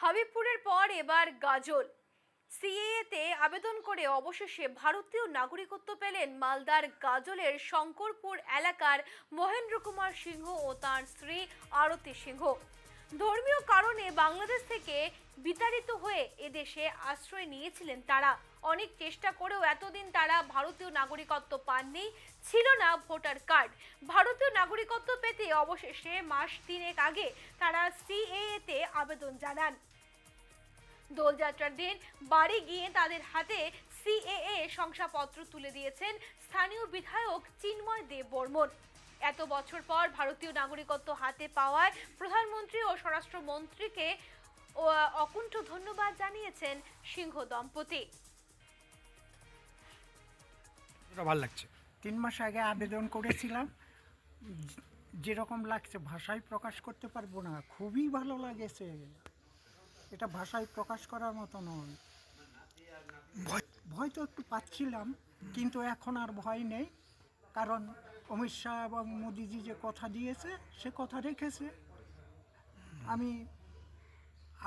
হাবিবপুরের পর এবার গাজল। সিএএতে আবেদন করে অবশেষে ভারতীয় নাগরিকত্ব পেলেন মালদার গাজলের শঙ্করপুর এলাকার মহেন্দ্র কুমার সিংহ ও তাঁর স্ত্রী আরতি সিংহ। ধর্মীয় কারণে বাংলাদেশ থেকে বিতাড়িত হয়ে এদেশে আশ্রয় নিয়েছিলেন তারা। অনেক চেষ্টা করেও এতদিন তারা ভারতীয় নাগরিকত্ব পাননি, ছিল না ভোটার কার্ড। ভারতীয় নাগরিকত্ব পেতে অবশেষে মাস 3 আগে তারা সিএএতে আবেদন জানান। দোলযাত্রার দিন বাড়ি গিয়ে তাদের হাতে সিএএ শংসাপত্র তুলে দিয়েছেন স্থানীয় বিধায়ক চিন্ময় দেব বর্মন। এত বছর পর ভারতীয় নাগরিকত্ব হাতে পাওয়ায় প্রধানমন্ত্রী ও স্বরাষ্ট্রমন্ত্রীকে অকুণ্ঠ ধন্যবাদ জানিয়েছেন সিংহ দম্পতি। ভালো লাগছে। 3 মাস আগে আবেদন করেছিলাম, যেরকম লাগছে ভাষায় প্রকাশ করতে পারবো না। খুবই ভালো লাগেছে, এটা ভাষায় প্রকাশ করার মতো নয়। ভয় তো একটু পাচ্ছিলাম, কিন্তু এখন আর ভয় নেই, কারণ অমিত শাহ এবং মোদিজি যে কথা দিয়েছে সে কথা রেখেছে। আমি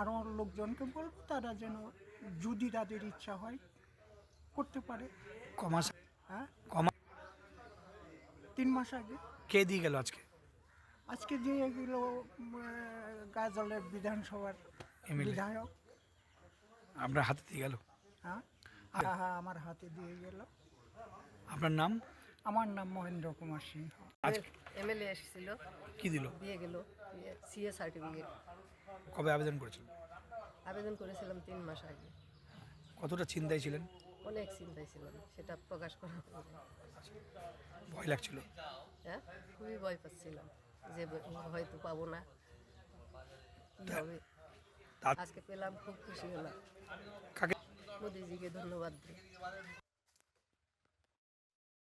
আরও লোকজনকে বলবো তারা যেন, যদি তাদের ইচ্ছা হয়, করতে পারে। কমাস হ্যাঁ, কমা 3 মাস আগে। কে দিয়ে গেল আজকে? আজকে যে এগুলো গাজলের বিধানসভার এমএলএ বিধায়ক। আপনার হাতে দিয়ে গেল? হ্যাঁ হ্যাঁ, আমার হাতে দিয়ে গেল। আপনার নাম? আমার নাম মহেন্দ্র কুমার সিংহ। আজকে এমএলএ এসেছিল, কি দিল? দিয়ে গেল সিএ সার্টিফিকেট। কবে আবেদন করেছেন? আবেদন করেছিলাম 3 মাস আগে। কতটা চিন্তায় ছিলেন? অনেক চিন্তায় ছিলাম, সেটা প্রকাশ করা হয়নি। ভয় লাগছিল? হ্যাঁ, খুবই ভয় পাচ্ছিলাম যে হয়তো পাবো না, কী হবে। তা- আজকে পেলাম, খুব খুশি হলাম। কাকে? মোদিজিকে ধন্যবাদ দিই।